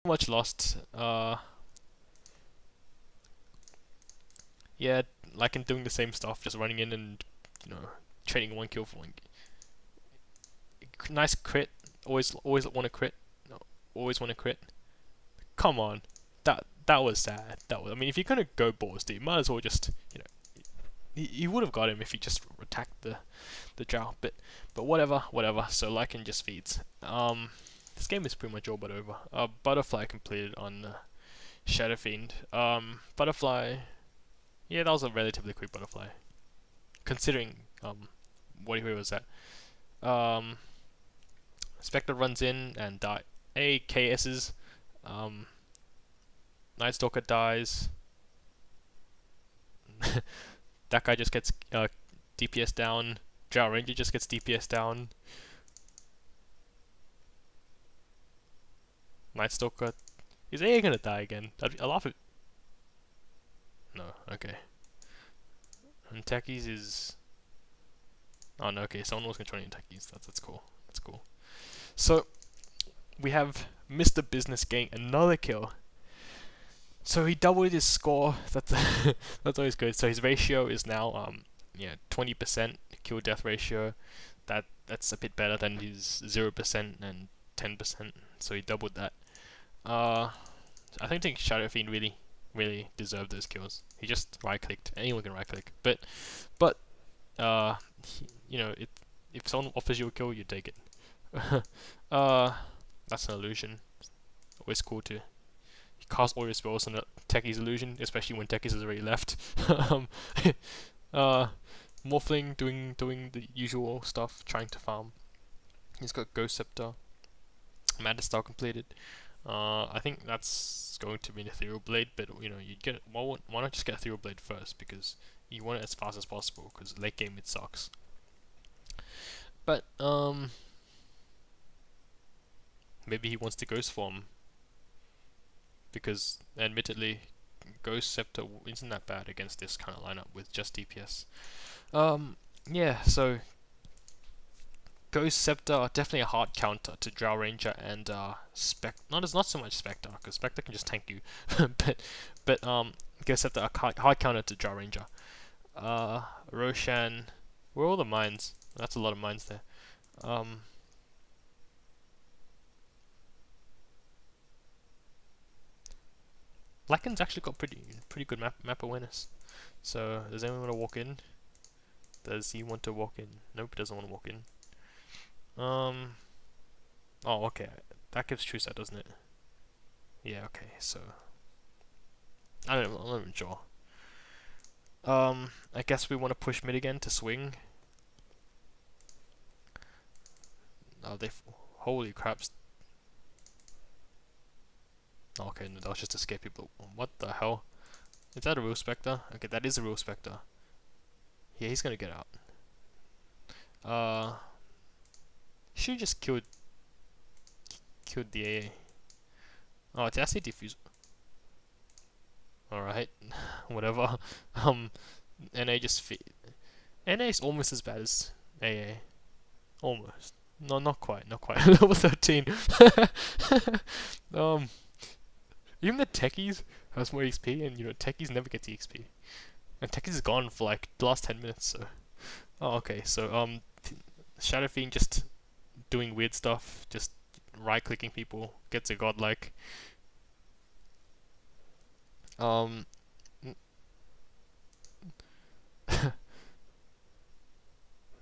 much lost. Yeah, like in doing the same stuff, just running in and trading one kill for one. Nice crit. Always want to crit. No, always want to crit. Come on, that was sad. That was. I mean, if you're gonna go balls deep, might as well just he would have got him if he just attacked the drow. But whatever. So Lycan just feeds. This game is pretty much all but over. Butterfly completed on Shadow Fiend. Butterfly. Yeah, that was a relatively quick butterfly, considering what he was at. Spectre runs in and die. KS's. Night Stalker dies. That guy just gets DPS down. Drow Ranger just gets DPS down. Night Stalker. Is AA gonna die again? I laugh at. No, okay. And Techies is. Oh no, okay, someone was controlling Techies. That's cool. That's cool. So we have Mr. Business getting another kill. So he doubled his score. That's that's always good. So his ratio is now 20% kill death ratio. That's a bit better than his 0% and 10%. So he doubled that. I think Shadow Fiend really deserved those kills. He just right clicked. Anyone can right click. But if someone offers you a kill, you take it. That's an illusion. Always cool to cast all your spells on a Techie's illusion, especially when Techie's has already left. Morphling doing the usual stuff, trying to farm. He's got Ghost Scepter. Madistar completed. I think that's going to be an Ethereal Blade, but you get why not just get Ethereal Blade first, because you want it as fast as possible, because late game it sucks. But maybe he wants to Ghost form, because admittedly Ghost Scepter isn't that bad against this kind of lineup with just DPS. Yeah, so Ghost Scepter definitely a hard counter to Drow Ranger and not so much Spectre, because Spectre can just tank you, but Ghost Scepter a hard counter to Drow Ranger. Roshan, where are all the mines? That's a lot of mines there. Lycan's actually got pretty good map awareness. So does anyone want to walk in? Does he want to walk in? Nope, doesn't want to walk in. Oh, okay. That gives true set, doesn't it? Yeah, okay, so I'm not even sure. I guess we want to push mid again to swing. Oh, holy craps. Okay, no, that was just to scare people. What the hell? Is that a real Spectre? Okay, that is a real Spectre. Yeah, he's gonna get out. Should just killed the AA. Oh, it's acid diffuser. Alright, whatever. NA just NA is almost as bad as AA. Almost. No, not quite. Level 13. Even the Techies has more XP, and Techies never get the XP. And Techies is gone for like the last 10 minutes, so. Oh, okay, so Shadow Fiend just doing weird stuff, just right clicking people, gets a godlike.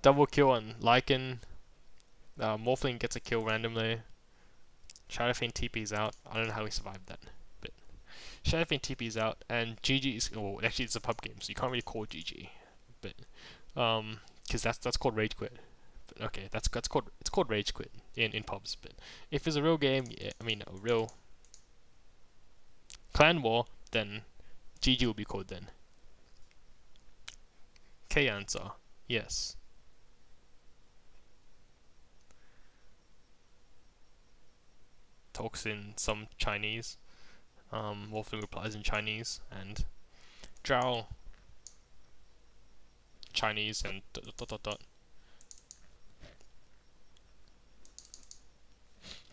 Double kill on Lycan. Morphling gets a kill randomly. Shadow Fiend TP's out. I don't know how he survived that, but Shadow Fiend TP's out, and GG is actually it's a pub game, so you can't really call GG, but because that's called rage quit. But okay, it's called rage quit in pubs. But if it's a real game, yeah, I mean a real clan war, then GG will be called then. K answer, yes. Talks in some Chinese. Morphling replies in Chinese, and Drow Chinese, and ...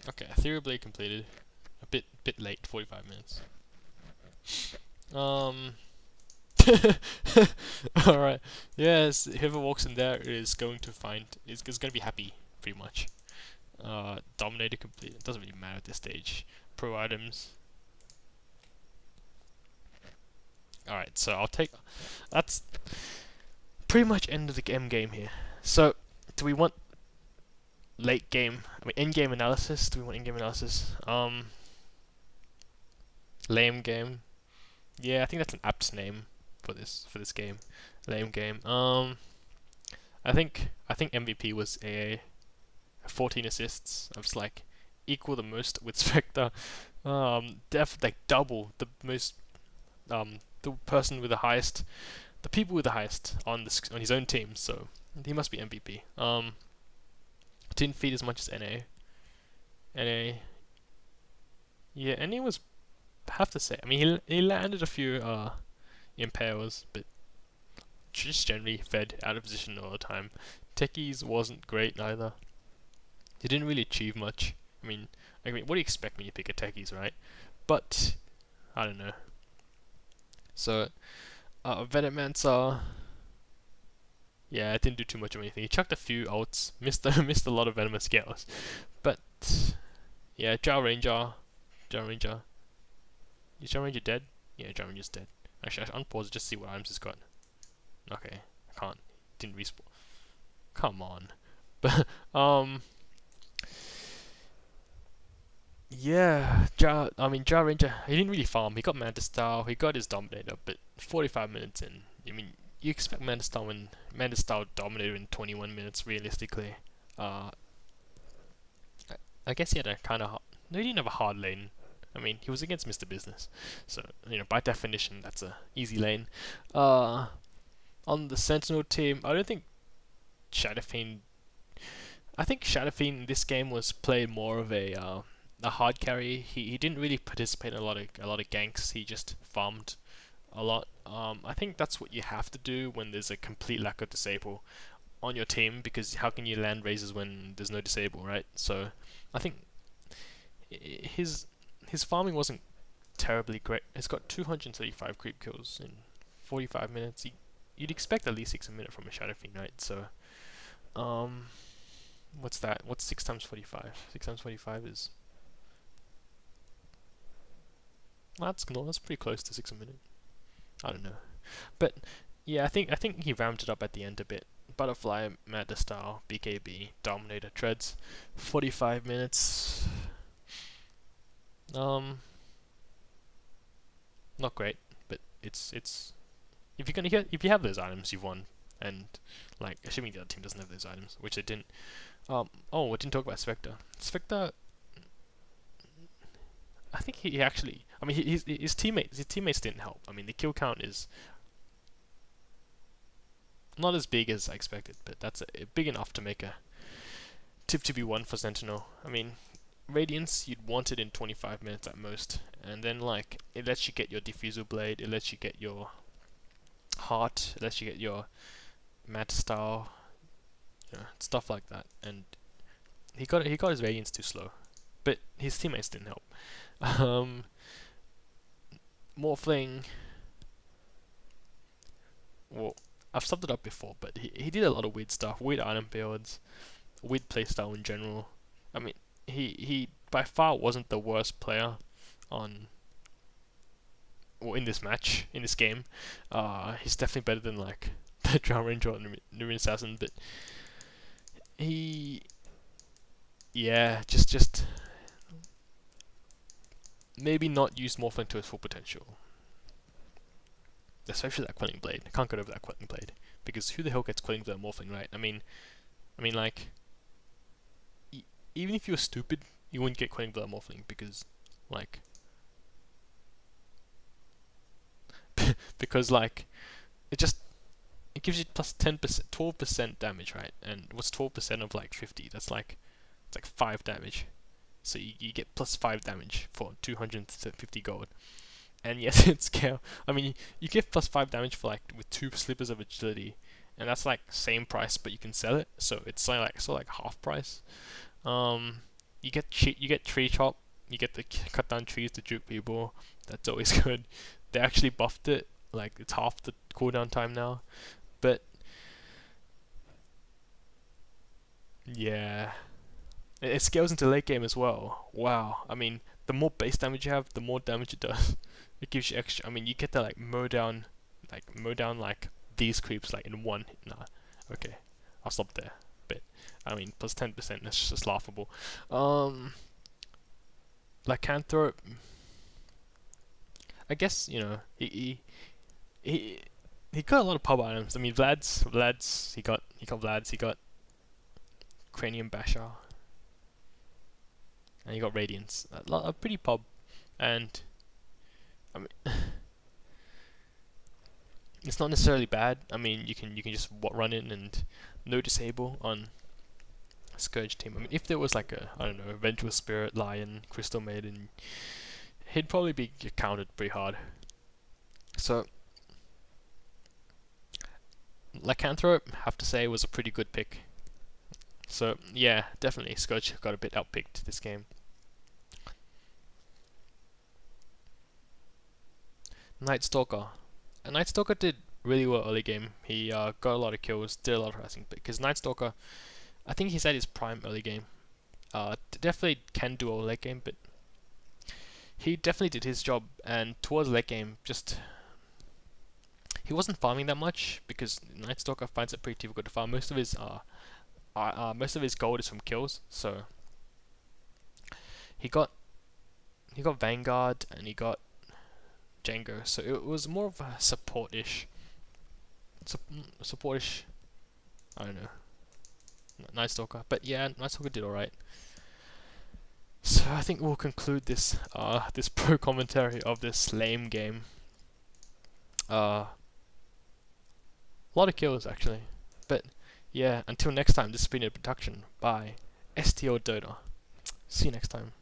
Okay, Ethereal Blade completed. a bit late, 45 minutes. Alright. Yes, whoever walks in there is going to is going to be happy, pretty much. Dominator complete. It doesn't really matter at this stage. Pro items. Alright, so I'll take... That's pretty much end of the game here. So, do we want late game... I mean, end-game analysis? Do we want end-game analysis? Lame game. Yeah, I think that's an apt name for this game. Lame game. I think MVP was a 14 assists. I was like equal the most with Spectre. Like double the most. The person with the highest, the people with the highest on his own team. So he must be MVP. Didn't feed as much as NA. Yeah, NA was. Have to say, I mean, he landed a few impales, but just generally fed out of position all the time. Techies wasn't great either. He didn't really achieve much. I mean, what do you expect when you pick a Techies, right? But I don't know. So, Venomancer, yeah, it didn't do too much of anything. He chucked a few ults, missed a lot of venomous scales, but yeah, Drow Ranger. Is Drow Ranger dead? Yeah, Drow Ranger's dead. Actually, I should unpause it just to see what items he's got. Okay, I can't. Didn't respawn. Come on. But yeah, Drow Ranger, he didn't really farm. He got Mantis Style, he got his Dominator, but 45 minutes in, I mean, you expect Mantis Style when Mantis Style Dominator in 21 minutes, realistically. I guess he had a kind of no, he didn't have a hard lane. I mean, he was against Mr. Business, so, you know, by definition, that's a easy lane. On the Sentinel team, I don't think Shadowfiend... I think Shadowfiend in this game was played more of a hard carry. He didn't really participate in a lot of ganks. He just farmed a lot. I think that's what you have to do when there's a complete lack of disable on your team, because how can you land raises when there's no disable, right? So, I think his farming wasn't terribly great. He's got 235 creep kills in 45 minutes. You'd expect at least 6 a minute from a Shadowfiend, right? So, what's that? What's 6 times 45? 6 times 45 is... That's pretty close to 6 a minute. I don't know. But, yeah, I think he ramped it up at the end a bit. Butterfly, Madder Style, BKB, Dominator, Treads, 45 minutes... not great, but it's if you have those items, you've won. And like, assuming the other team doesn't have those items, which they didn't. Oh, we didn't talk about Spectre. Spectre, I think he actually, I mean, his teammates didn't help. I mean, the kill count is not as big as I expected, but that's big enough to make a tip to be won for Sentinel. I mean, Radiance, you'd want it in 25 minutes at most, and then like it lets you get your Diffusal Blade, it lets you get your Heart, it lets you get your Mad Style, you know, stuff like that. And he got his Radiance too slow, but his teammates didn't help. Morphling, well, I've subbed it up before, but he did a lot of weird stuff, weird item builds, weird playstyle in general. I mean, he by far wasn't the worst player on, well, in this match, in this game. He's definitely better than like the Drow Ranger or Numen Assassin, but yeah, just maybe not use Morphling to its full potential. Especially that Quelling Blade. I can't get over that Quelling Blade, because who the hell gets Quelling Blade Morphling, right? I mean like, even if you were stupid, you wouldn't get Quelling Blade Morphling, because like because like it gives you plus 10%, 12% damage, right? And what's 12% of like 50? That's like, it's like 5 damage. So you get plus 5 damage for 250 gold. And yes, it's scale. I mean, you get plus 5 damage for like with 2 slippers of agility, and that's like same price, but you can sell it, so it's like half price. You get tree chop, you get to cut down trees to juke people. That's always good. They actually buffed it, like it's half the cooldown time now. But yeah, it scales into late game as well. Wow, I mean, the more base damage you have, the more damage it does. It gives you extra. I mean, you get to like mow down like these creeps like in one. Nah, okay, I'll stop there. But I mean, plus 10%. That's just laughable. Lycanthrope, I guess, you know, he got a lot of pub items. I mean, Vlad's he got Vlad's, he got Cranium Basher, and he got Radiance. A pretty pub, and I mean, it's not necessarily bad. I mean, you can just run in and no disable on Scourge team. I mean, if there was like a, I don't know, Vengeful Spirit, Lion, Crystal Maiden, he'd probably be countered pretty hard. So Lycanthrope, have to say, was a pretty good pick. So yeah, definitely Scourge got a bit outpicked this game. Night Stalker. Night Stalker did really well early game. He got a lot of kills, did a lot of harassing, because Night Stalker, I think he's at his prime early game. Definitely can do all late game, but he definitely did his job. And towards late game, just he wasn't farming that much because Night Stalker finds it pretty difficult to farm. Most of his gold is from kills. So he got Vanguard and he got Django. So it was more of a support-ish. Support-ish. I don't know. Night Stalker, but yeah, Night Stalker did alright. So I think we'll conclude this this pro commentary of this lame game. A lot of kills actually, but yeah. Until next time, this has been a production by STL Dota. See you next time.